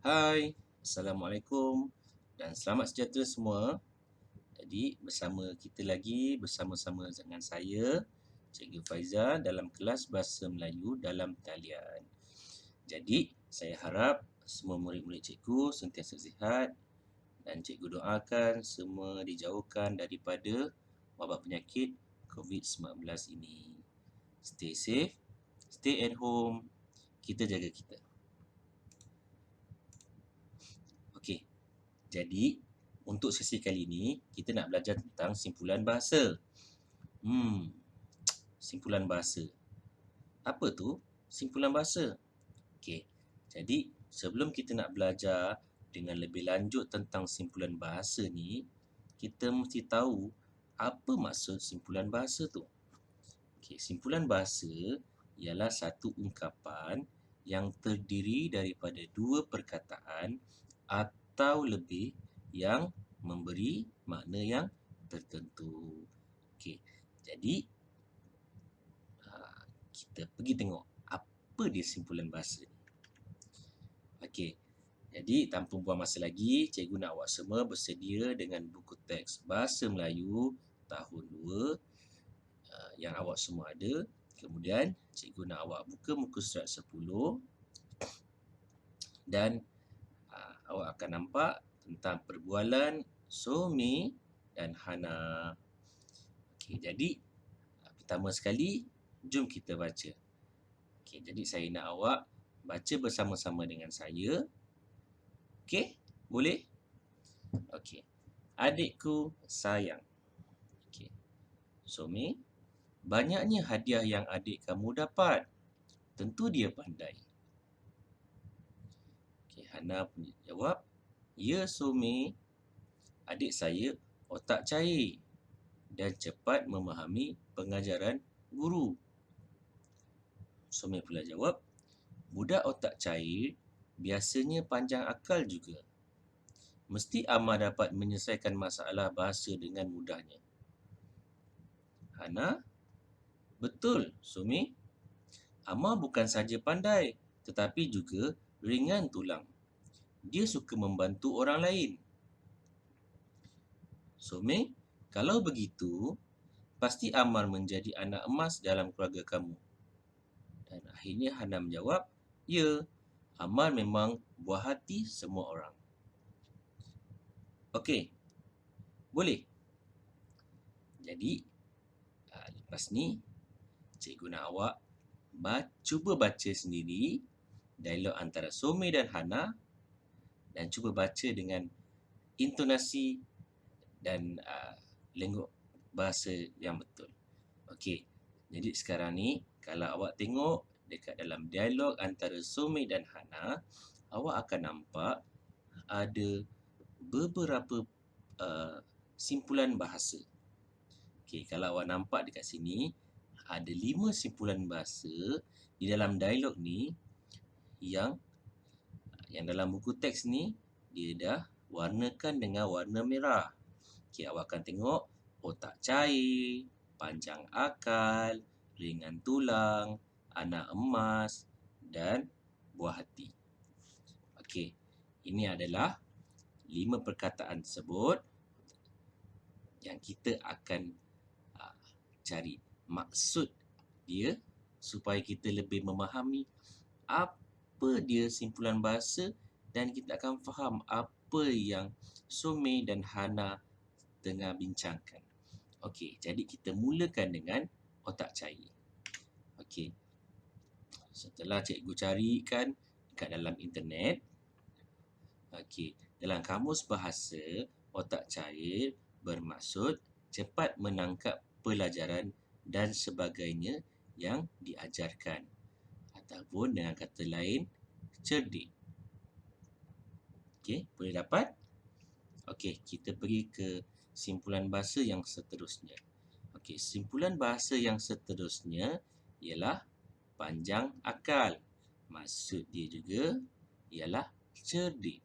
Hai, Assalamualaikum dan selamat sejahtera semua. Jadi bersama-sama dengan saya, Cikgu Faizal dalam kelas Bahasa Melayu dalam talian. Jadi, saya harap semua murid-murid cikgu sentiasa sihat dan cikgu doakan semua dijauhkan daripada wabak penyakit COVID-19 ini. Stay safe, stay at home, kita jaga kita. Okey. Jadi, untuk sesi kali ini, kita nak belajar tentang simpulan bahasa. Simpulan bahasa. Apa tu simpulan bahasa? Okey. Jadi, sebelum kita nak belajar dengan lebih lanjut tentang simpulan bahasa ni, kita mesti tahu apa maksud simpulan bahasa tu. Okey, simpulan bahasa ialah satu ungkapan yang terdiri daripada dua perkataan atau lebih yang memberi makna yang tertentu. Okey, jadi kita pergi tengok apa dia simpulan bahasa ni. Okey, jadi tanpa buang masa lagi, cikgu nak awak semua bersedia dengan buku teks Bahasa Melayu tahun 2 yang awak semua ada. Kemudian, cikgu nak awak buka muka surat 10 dan awak akan nampak tentang perbualan Somi dan Hana. Okey, jadi pertama sekali, jom kita baca. Okey, jadi saya nak awak baca bersama-sama dengan saya. Okey, boleh? Okey. Adikku sayang. Okey. Somi, banyaknya hadiah yang adik kamu dapat. Tentu dia pandai. Okey, Hana punya jawab, ya Somi, adik saya otak cair dan cepat memahami pengajaran guru. Somi pula jawab, budak otak cair biasanya panjang akal juga. Mesti Amar dapat menyelesaikan masalah bahasa dengan mudahnya. Hana, betul Somi. Amar bukan saja pandai tetapi juga ringan tulang. Dia suka membantu orang lain. Somi, kalau begitu, pasti Amar menjadi anak emas dalam keluarga kamu. Dan akhirnya Hana menjawab, ya, Amar memang buah hati semua orang. Okey, boleh? Jadi, lepas ni, cikgu nak awak cuba baca sendiri dialog antara Somi dan Hana dan cuba baca dengan intonasi dan lenggok bahasa yang betul. Okey, jadi sekarang ni kalau awak tengok dekat dalam dialog antara Somi dan Hana, awak akan nampak ada beberapa simpulan bahasa. Okey, kalau awak nampak dekat sini, ada 5 simpulan bahasa di dalam dialog ni yang dalam buku teks ni dia dah warnakan dengan warna merah. Okey, awak akan tengok otak cair, panjang akal, ringan tulang, anak emas dan buah hati. Okey, ini adalah 5 perkataan tersebut yang kita akan cari maksud dia supaya kita lebih memahami apa dia simpulan bahasa dan kita akan faham apa yang Somi dan Hana tengah bincangkan. Okey, jadi kita mulakan dengan otak cair. Okey. Setelah cikgu carikan kat dalam internet, okey, dalam kamus bahasa, otak cair bermaksud cepat menangkap pelajaran dan sebagainya yang diajarkan. Ataupun dengan kata lain, cerdik. Okey, boleh dapat? Okey, kita pergi ke simpulan bahasa yang seterusnya. Okey, simpulan bahasa yang seterusnya ialah panjang akal. Maksud dia juga ialah cerdik.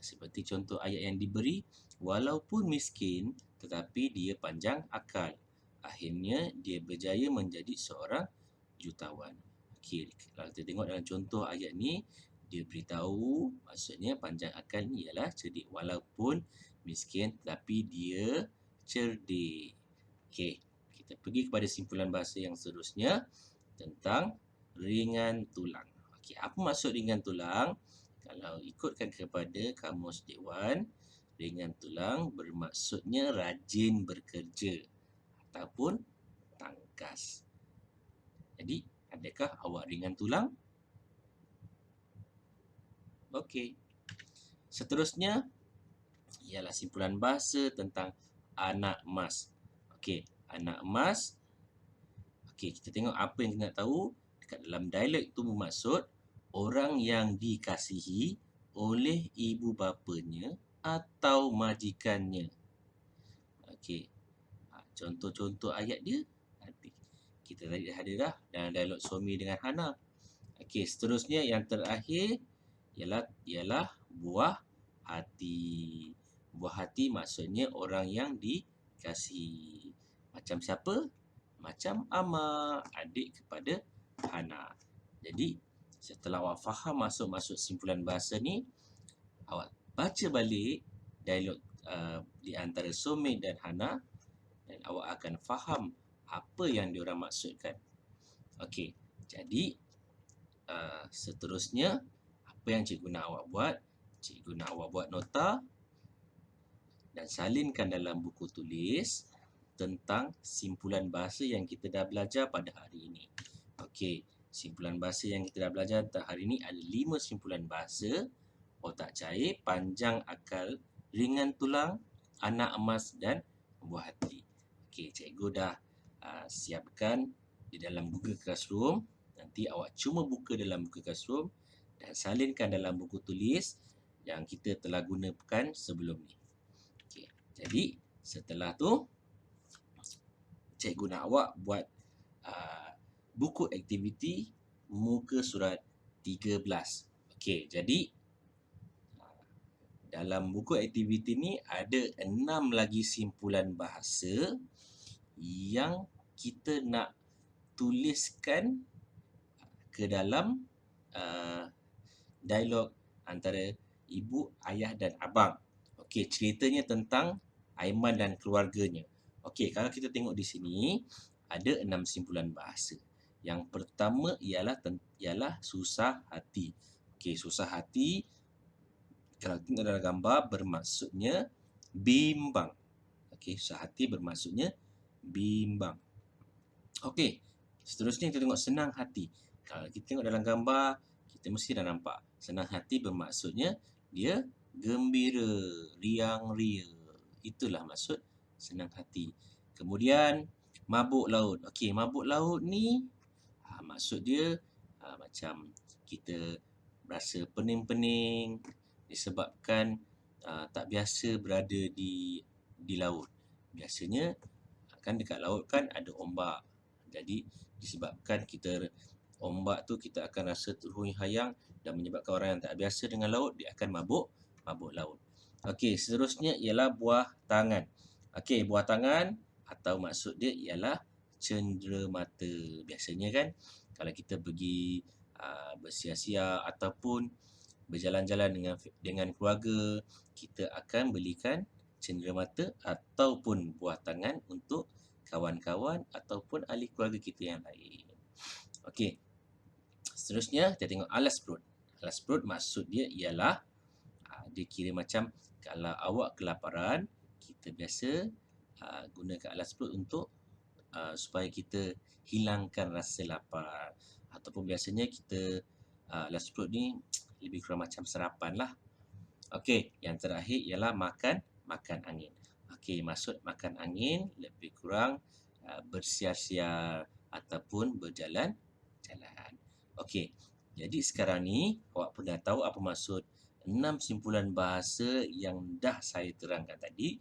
Seperti contoh ayat yang diberi, walaupun miskin tetapi dia panjang akal. Akhirnya dia berjaya menjadi seorang jutawan. Okey, kalau kita tengok dalam contoh ayat ni, Dia beritahu, maksudnya panjang akal ni ialah cerdik. Walaupun miskin, tapi dia cerdik. Okey, kita pergi kepada simpulan bahasa yang seterusnya tentang ringan tulang. Okey, apa maksud ringan tulang? Kalau ikutkan kepada Kamus Dewan, ringan tulang bermaksudnya rajin bekerja ataupun tangkas. Jadi, adakah awak ringan tulang? Okey. Seterusnya ialah simpulan bahasa tentang anak emas. Okey, anak emas. Okey, kita tengok apa yang kita nak tahu. Dekat dalam dialog itu bermaksud orang yang dikasihi oleh ibu bapanya atau majikannya. Okey. Contoh-contoh ayat dia nanti kita tadi ada dah dalam dialog suami dengan Hana. Okey, seterusnya yang terakhir ialah buah hati. Buah hati maksudnya orang yang dikasihi. Macam siapa? Macam Ama, adik kepada Hana. Jadi, setelah awak faham maksud-maksud simpulan bahasa ni, awak baca balik dialog di antara Sumit dan Hana dan awak akan faham apa yang diorang maksudkan. Okey, jadi seterusnya apa yang cikgu nak awak buat? Cikgu nak awak buat nota dan salinkan dalam buku tulis tentang simpulan bahasa yang kita dah belajar pada hari ini. Okey, simpulan bahasa yang kita dah belajar pada hari ini ada 5 simpulan bahasa: otak cair, panjang akal, ringan tulang, anak emas dan buah hati. Okey, cikgu dah siapkan di dalam Google Classroom. Nanti awak cuma buka dalam Google Classroom dan salinkan dalam buku tulis yang kita telah gunakan sebelum ni. Okey, jadi setelah tu cikgu nak awak buat buku aktiviti muka surat 13. Okey, jadi dalam buku aktiviti ni ada 6 lagi simpulan bahasa yang kita nak tuliskan ke dalam dialog antara ibu, ayah dan abang. Okey, ceritanya tentang Aiman dan keluarganya. Okey, kalau kita tengok di sini ada 6 simpulan bahasa. Yang pertama ialah susah hati. Okey, susah hati kalau tengok dalam gambar bermaksudnya bimbang. Okey, susah hati bermaksudnya bimbang. Okey, seterusnya kita tengok senang hati. Kalau kita tengok dalam gambar, kita mesti dah nampak. Senang hati bermaksudnya dia gembira, riang ria. Itulah maksud senang hati. Kemudian mabuk laut. Okey, mabuk laut ni maksud dia macam kita rasa pening-pening disebabkan tak biasa berada di laut. Biasanya kan dekat laut kan ada ombak. Jadi disebabkan ombak tu kita akan rasa terhuyang-hayang dan menyebabkan orang yang tak biasa dengan laut dia akan mabuk laut. Okey, seterusnya ialah buah tangan. Okey, buah tangan atau maksud dia ialah cenderamata. Biasanya kan kalau kita pergi bersia-sia ataupun berjalan-jalan dengan keluarga, kita akan belikan cenderamata ataupun buah tangan untuk kawan-kawan ataupun ahli keluarga kita yang lain. Okey. Seterusnya kita tengok alas perut. Alas perut maksud dia ialah dia kira macam kalau awak kelaparan, kita biasa gunakan alas perut untuk supaya kita hilangkan rasa lapar. Ataupun biasanya kita alas perut ni lebih kurang macam sarapan lah. Okey, yang terakhir ialah makan angin. Okey, maksud makan angin lebih kurang bersiar-siar ataupun berjalan-jalan. Okey, jadi sekarang ni awak pun dah tahu apa maksud 6 simpulan bahasa yang dah saya terangkan tadi.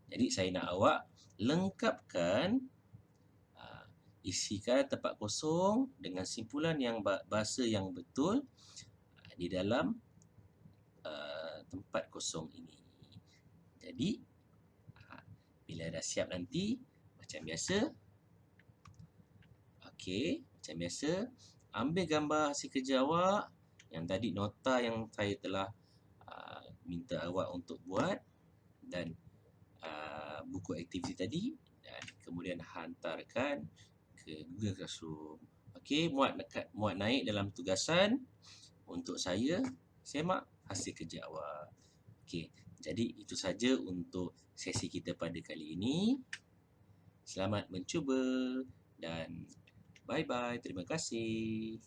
Jadi saya nak awak lengkapkan, isikan tempat kosong dengan simpulan yang bahasa yang betul di dalam tempat kosong ini. Jadi bila dah siap nanti macam biasa, okey, macam biasa ambil gambar hasil kerja awak yang tadi nota yang saya telah minta awak untuk buat, dan buku aktiviti tadi, dan kemudian hantarkan ke Google Classroom. Okey, muat naik dalam tugasan untuk saya semak hasil kerja awak. Okey, jadi itu saja untuk sesi kita pada kali ini. Selamat mencuba dan bye-bye. Terima kasih.